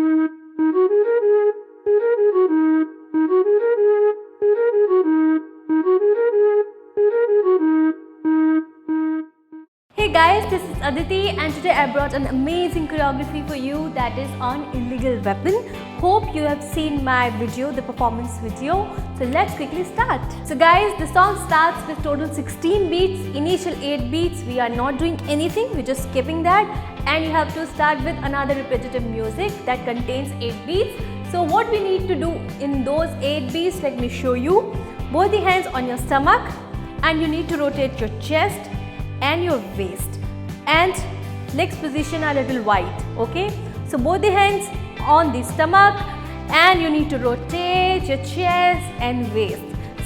Hey guys, this is Aditi and today I brought an amazing choreography for you that is on illegal weapon. Hope you have seen my video, the performance video. So let's quickly start. So guys, the song starts with total 16 beats, initial 8 beats. We are not doing anything, we're just skipping that, and you have to start with another repetitive music that contains 8 beats. So what we need to do in those 8 beats, let me show you. Both the hands on your stomach and you need to rotate your chest and your waist, and legs position a little wide. Okay, so both the hands on the stomach and you need to rotate your chest and waist.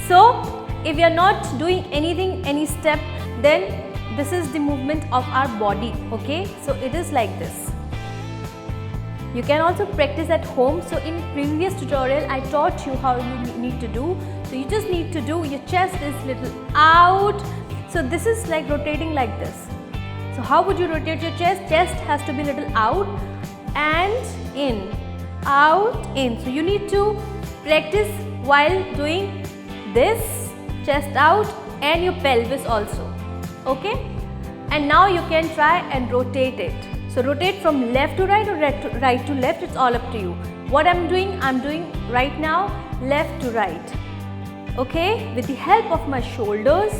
So if you are not doing anything, any step, then this is the movement of our body. Okay, so it is like this. You can also practice at home. So in previous tutorial I taught you how you need to do. So you just need to do, your chest is little out. So this is like rotating like this. So how would you rotate your chest? Chest has to be little out and in, out, in. So you need to practice while doing this, chest out, and your pelvis also. Okay? And now you can try and rotate it. So rotate from left to right or right to left, it's all up to you. What I'm doing right now left to right. Okay? With the help of my shoulders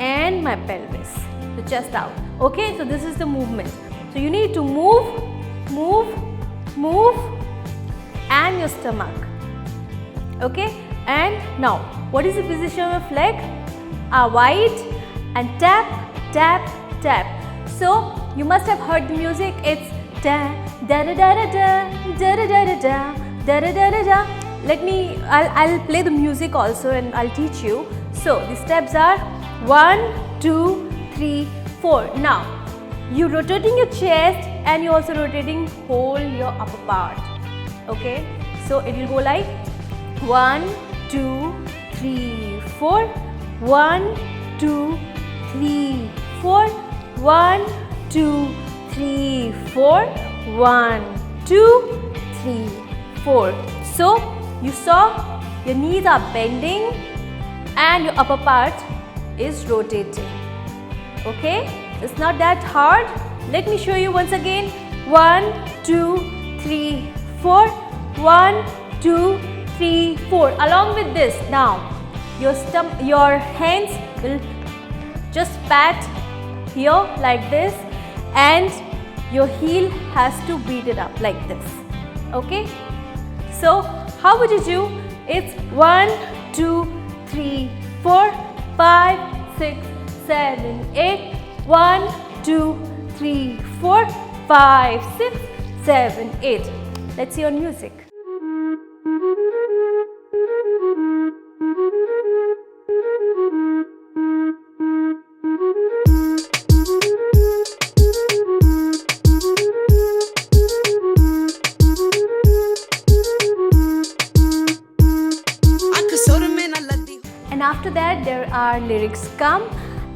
and my pelvis, the chest out. Okay, so this is the movement. So you need to move, move, move, and your stomach. Okay, and now what is the position of leg? Wide and tap, tap, tap. So you must have heard the music. It's da da da da da da da da da da da da da da. I'll play the music also and I'll teach you. So the steps are 1, 2, 3, 4. Now you're rotating your chest and you're also rotating whole your upper part. Okay, so it will go like 1, 2, 3, 4. 1, 2, 3, 4. 1, 2, 3, 4. 1, 2, 3, 4. So you saw your knees are bending and your upper part is rotating. Okay, it's not that hard. Let me show you once again. 1, 2, 3, 4. 1, 2, 3, 4. Along with this, now your hands will just pat here like this, and your heel has to beat it up like this. Okay, so how would you do? It's 1, 2, 3, 4, 5, 6, 7, 8. 1, 2, 3, 4, 5, 6, 7, 8. Let's see on music. And after that there are lyrics come,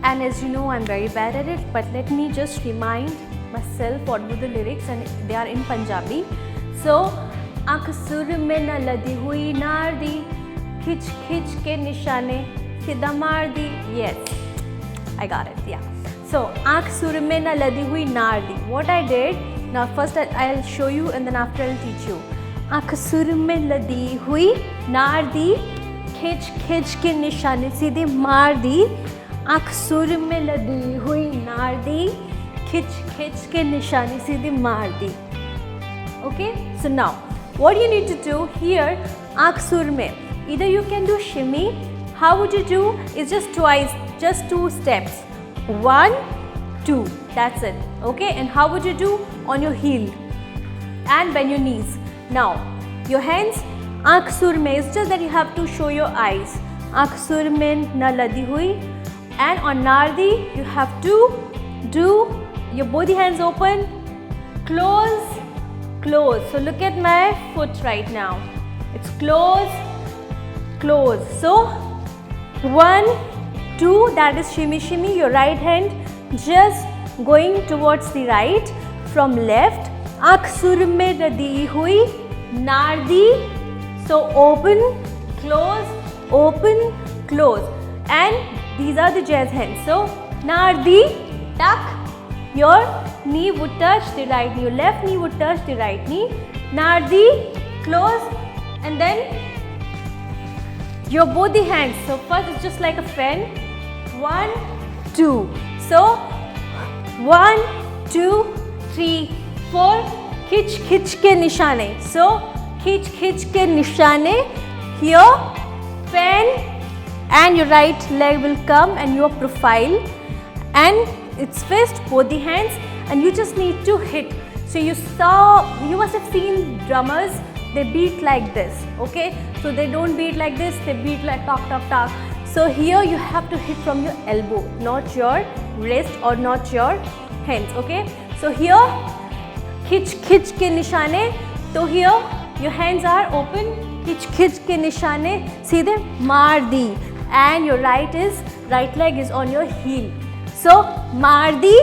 and as you know I'm very bad at it, but let me just remind myself what were the lyrics, and they are in Punjabi. So आँख सुर में न लदी हुई नार दी, खिंच खिंच के निशाने सीधा मार दी. Yes, I got it. Yeah. So आँख सुर में न लदी हुई नार दी. What I did, now first I'll show you and then after I'll teach you. आँख सुर में लदी हुई नार दी, खिंच खिंच के निशाने सीधे मार दी. आँख सुर में लदी हुई नार दी, खिंच खिंच के निशाने सीधे मार दी. Okay, so now what you need to do here, आँख सुर में, either you can do shimmy. How would you do? It's just twice, just 2 steps. 1, 2, that's it. Okay, and how would you do? On your heel and bend your knees. Now your hands आँख सुर में, it's just that you have to show your eyes. आँख सुर में न लदी हुई, and on नारदी you have to do your both the hands open, close, close. So look at my foot right now. It's close, close. So 1, 2, that is shimmy shimmy. Your right hand just going towards the right from left. आँख सुर में लदी हुई नारदी. So open, close, and these are the jazz hands. So nardi, tuck, your knee would touch the right knee, your left knee would touch the right knee. Nardi, close, and then your both the hands. So first it's just like a fan. 1, 2. So 1, 2, 3, 4. खिंच के निशाने. So खिंच के निशाने. Here fan and your right leg will come and your profile and it's fist, both the hands, and you just need to hit. So you must have seen drummers, they beat like this, okay? So they don't beat like this, they beat like talk. So here you have to hit from your elbow, not your wrist or not your hands, okay? So here खिंच के निशाने. तो here your hands are open, खिंच के निशाने, सीधे मार दी, and your right leg is on your heel. So मार दी.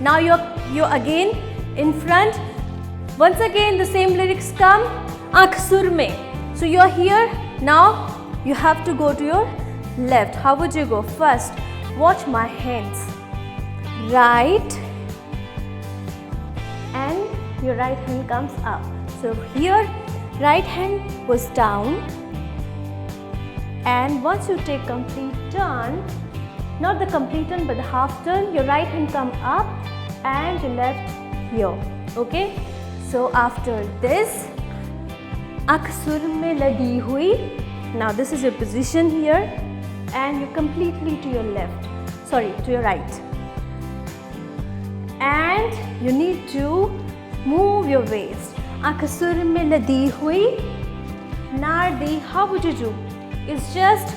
Now you're again in front. Once again the same lyrics come. आँख सुर में. So you're here. Now you have to go to your left. How would you go? First, watch my hands. Right, and your right hand comes up. So here right hand goes down, and once you take complete turn, not the complete turn but the half turn, your right hand come up and your left here, okay? So after this, आँख सुर में लगी हुई. Now this is your position here, and you're completely to your left, to your right, and you need to move your waist. आँख सुर में लदी हुई नारदी. How would you do? It's just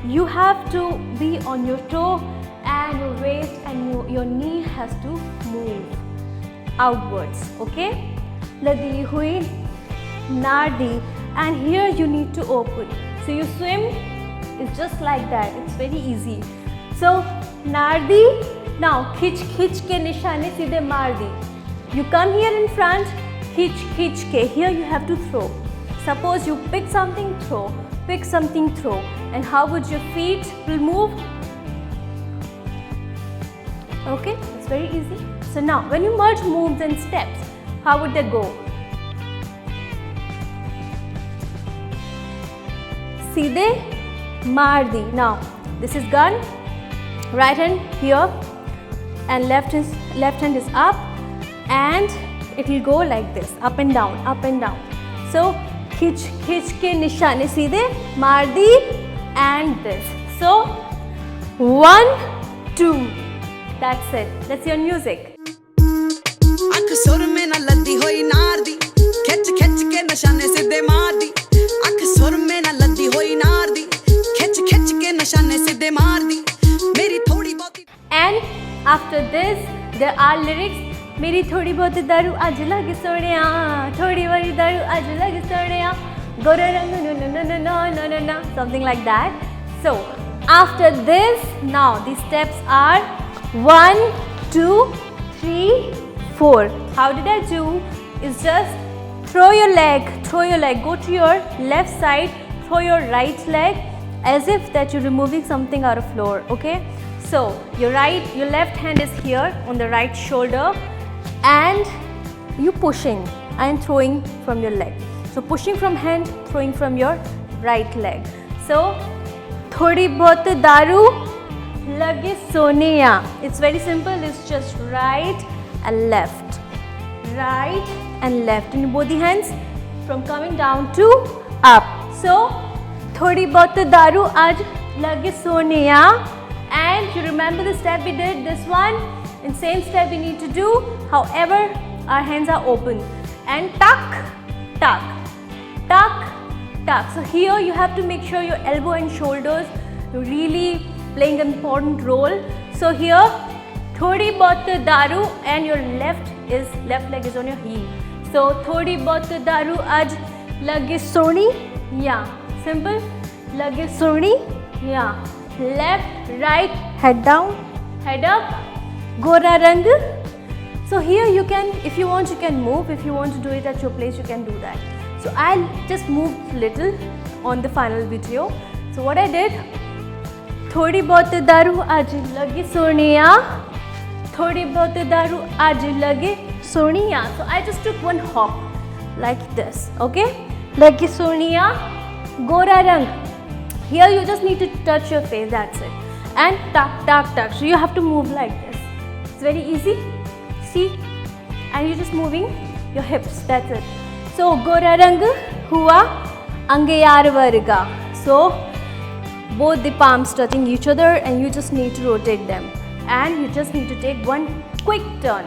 you have to be on your toe and your waist and your knee has to move outwards, okay? Ladi hui nardi, and here you need to open. So you swim, it's just like that, it's very easy. So nardi. Now खिंच के निशाने सीधे मार दी. You come here in front, खिंच के. Here you have to throw. Suppose you pick something, throw. Pick something, throw. And how would your feet will move? Okay, it's very easy. So now when you merge moves and steps, how would they go? सीधे मार दी. Now this is gun. Right hand here, and left hand is up, and it will go like this, up and down. So खिंच के निशाने सीधे मार दी, and this. So 1, 2. That's it. That's your music. आँख सुर में न लदी होई नार दी, खिंच के निशाने सीधे मार दी. आँख सुर में न लदी होई नार दी, खिंच के निशाने सीधे मार दी. मेरी थोड़ी बहुत. And after this there are lyrics. मेरी थोड़ी बहुत दारू आज लगे सोनिया, थोड़ी बड़ी दारू आज लगे सोनिया, गोरा रंग no, something like that. So after this, now the steps are 1, 2, 3, 4. How did I do? It's just throw your leg, go to your left side, throw your right leg as if that you're removing something out of floor, okay? So your left hand is here on the right shoulder, and you pushing and throwing from your leg. So pushing from hand, throwing from your right leg. So थोड़ी बहुत दारू लगे Sonia. It's very simple. It's just right and left, in both the hands from coming down to up. So थोड़ी बहुत दारू आज लगे Sonia, and you remember the step we did, this one, and same step we need to do. However, our hands are open, and tuck. So here you have to make sure your elbow and shoulders really playing an important role. So here थोड़ी बहुत दारू, and your left leg is on your heel. So थोड़ी बहुत दारू आज लगे Soni, yeah, simple, लगे Soni, yeah. Left, right, head down, head up, गोरा रंग So here you can, if you want, you can move. If you want to do it at your place, you can do that. So I'll just move little on the final video. So what I did, थोड़ी बहुत दारू आज लगी सोनिया, थोड़ी बहुत दारू आज लगी Sonia. So I just took one hop like this, okay? Lagi Sonia, गोरा रंग. Here you just need to touch your face, that's it. And tak tak tak. So you have to move like this. It's very easy. See? And you're just moving your hips, that's it. So gora rang hua angayar varga. So both the palms touching each other and you just need to rotate them. And you just need to take one quick turn.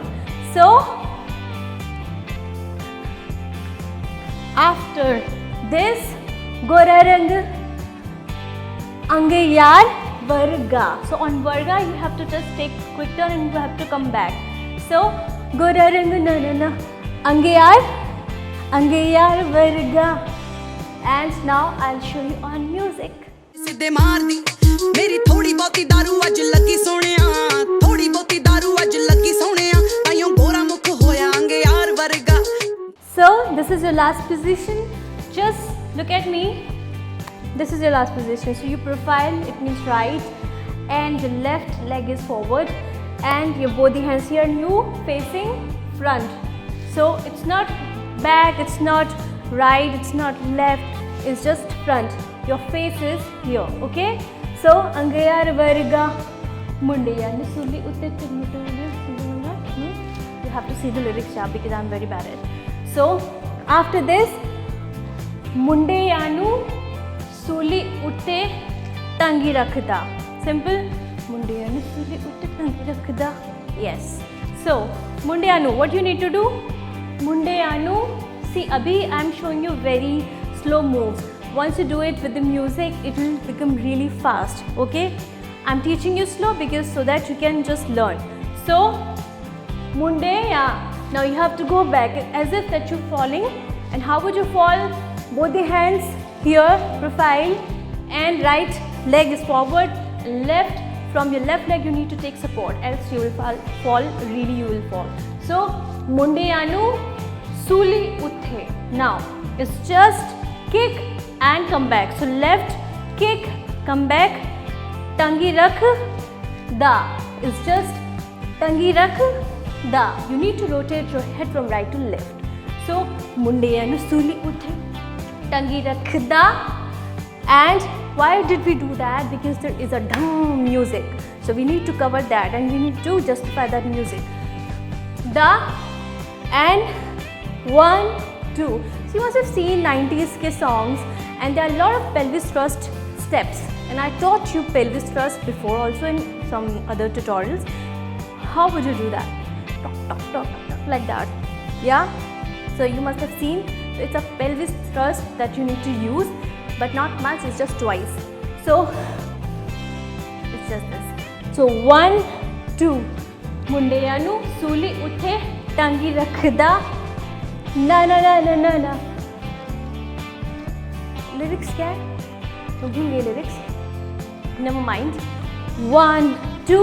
So after this, gora rang angayar varga. So on varga you have to just take quick turn and you have to come back. So gora rang na na na angayar varga. And now I'll show you on music. ਸਿੱਧੇ ਮਾਰਦੀ ਮੇਰੀ ਥੋੜੀ ਬਹੁਤੀ दारू ਅੱਜ ਲੱਗੀ ਸੋਹਣਿਆ ਥੋੜੀ ਬਹੁਤੀ दारू ਅੱਜ ਲੱਗੀ ਸੋਹਣਿਆ ਆਇਓ ਗੋਰਾ ਮੁਖ ਹੋਇਆ ਅੰਗੇ ਯਾਰ ਵਰਗਾ. So this is your last position. Just look at me. This is your last position. So you profile, it means right, and your left leg is forward and your both the hands here and you facing front. So it's not back, it's not right, it's not left, it's just front. Your face is here, okay? So angayar varga mundeya nisuli utte you have to see the lyrics yeah, because I'm very bad at it. So after this mundeyanu suli utte tangi rakhda. Simple. Mundeyanu suli utte tangi rakhda. Yes. So mundeyanu, what you need to do? Mundeyanu, see abhi I'm showing you very slow moves. Once you do it with the music, it will become really fast, okay? I'm teaching you slow because so that you can just learn. So, mundeya. Now you have to go back as if that you're falling. And how would you fall? Both the hands here, profile, and right leg is forward, left. From your left leg you need to take support, else you will fall, really you will fall. So, mundeyanu suli utthe. Now, it's just kick and come back. So left kick, come back, tangi rakh da. It's just tangi rakh da. You need to rotate your head from right to left. So mundeyanu suli utthe, tangi rakh da. And why did we do that? Because there is a dham music. So we need to cover that and we need to justify that music. Da and 1, 2. So you must have seen 90s ke songs and there are a lot of pelvis thrust steps. And I taught you pelvis thrust before also in some other tutorials. How would you do that? Talk, talk, talk, talk, like that. Yeah? So you must have seen. So it's a pelvis thrust that you need to use, but not much, it's just twice. So it's just this. So 1, 2. Mundeyanu suli utthe tangi rakhda. Na na na na na na. Lyrics क्या है? तो भूल गए lyrics. Never mind. 1, 2,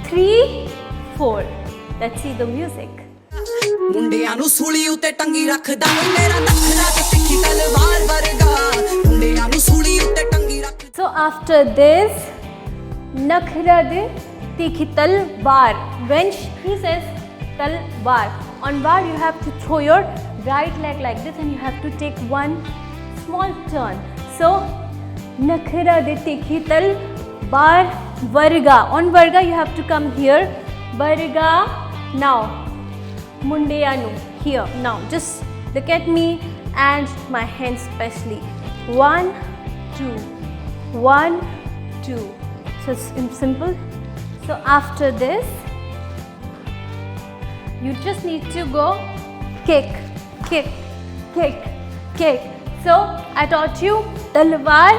3, 4. Let's see the music. ਮੁੰਡਿਆਂ ਨੂੰ ਸੂਲੀ ਉੱਤੇ ਟੰਗੀ ਰੱਖਦਾ ਮੇਰਾ ਨਖਰਾ ਤੇ ਤਿੱਖੀ ਤਲਵਾਰ ਵਰਗਾ ਮੁੰਡਿਆਂ ਨੂੰ ਸੂਲੀ ਉੱਤੇ ਟੰਗੀ ਰੱਖ. So after this, nakhra de tikhi talwar. When he says talwar, on bar you have to throw your right leg like this and you have to take one small turn. So nakhra de tikhi talwar varga. On varga you have to come here. Varga. Now mundeyanu here. Now just look at me and my hands especially. 1, 2. 1, 2. So it's simple. So after this, you just need to go kick, kick, kick, kick. So I taught you talwar.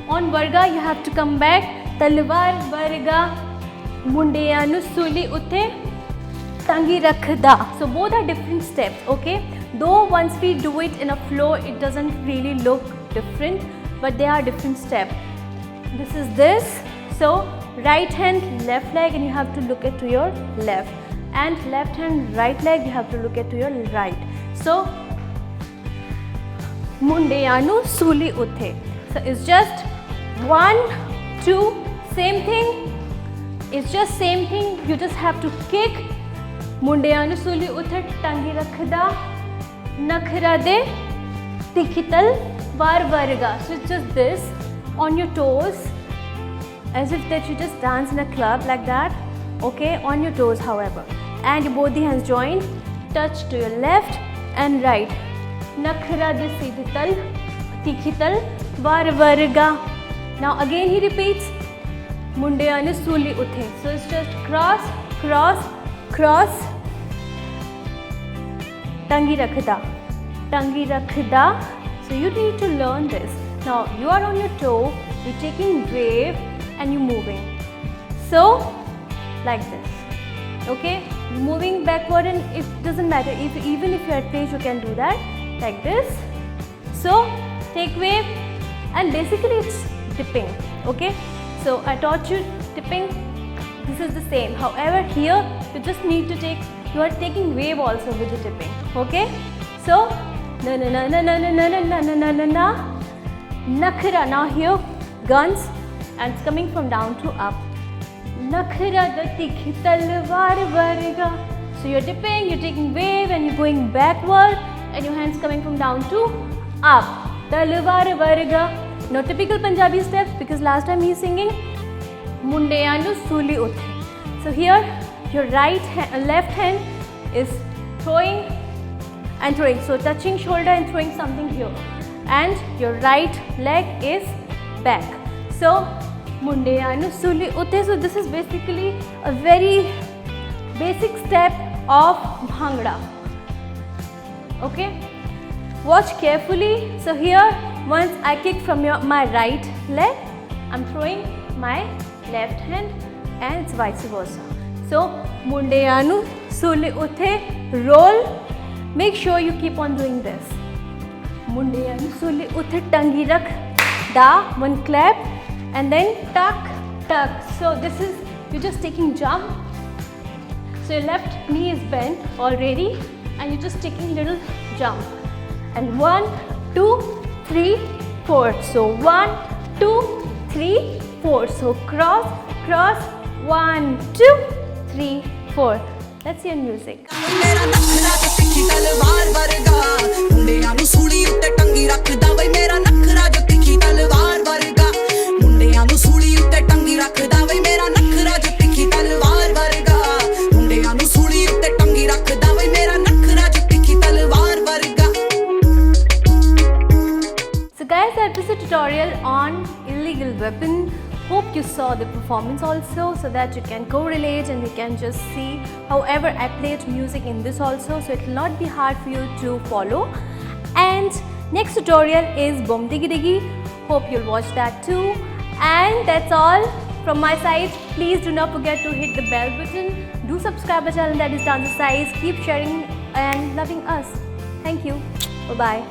On varga you have to come back. Talwar varga mundeyanu suli utte tangi rakhda. So both are different steps, okay? Though once we do it in a flow, it doesn't really look different, but they are different steps. This is this. So right hand, left leg, and you have to look at to your left. and left hand, right leg, you have to look at to your right. So Mundeanu Suli Uthe. So it's just 1, 2, same thing. It's just same thing. You just have to kick. Mundeanu Suli Uthe, Tangi Rakhda, Nakhra de, Tikhital, Var Varga. So it's just this on your toes, as if that you just dance in a club like that. Okay, on your toes, however. And both the hands joined, touch to your left and right. Nakhra de Siddhital, Tikhital, Var Varga. Now again he repeats. Mundeanu Suli Uthe. So it's just cross, cross, cross. Tangi Rakhda, Tangi Rakhda. So you need to learn this. Now you are on your toe, you're taking wave and you're moving. So like this. Okay, moving backward, and it doesn't matter if even if you're at place you can do that like this. So take wave, and basically it's dipping. Okay, so I taught you dipping. This is the same. However, here you just need to take. You are taking wave also with the dipping. Okay, so na na na na na na na na na na na na. Nakhra. Now here guns, and it's coming from down to up. Nakhra da tikhital var varga. So you're dipping, you're taking wave, and you're going backward, and your hands coming from down to up. Talvar varga. Now typical Punjabi steps, because last time he's singing Mundeanu Suli Uthe. So here your left hand is throwing and throwing. So touching shoulder and throwing something here. And your right leg is back. So Mundeanu Suli Uthe. So this is basically a very basic step of Bhangra. Okay, watch carefully. So here, once I kick from my right leg, I'm throwing my left hand, and it's vice versa. So Mundeanu Suli Uthe, roll. Make sure you keep on doing this. Mundeanu Suli Uthe, Tangi Rakh Da, one clap, and then tuck, tuck. So this is, you're just taking jump. So your left knee is bent already, and you're just taking little jump. And 1, 2, 3, 4. So 1, 2, 3, 4. So cross, cross. 1, 2, 3, 4. Let's hear music. So guys, that was a tutorial on illegal weapon. Hope you saw the performance also, so that you can correlate and you can just see. However, I played music in this also, so it will not be hard for you to follow. And next tutorial is Boom Diggy Diggy. Hope you'll watch that too. And that's all from my side. Please do not forget to hit the bell button. Do subscribe our channel, that is Dancercise. Keep sharing and loving us. Thank you. Bye-bye.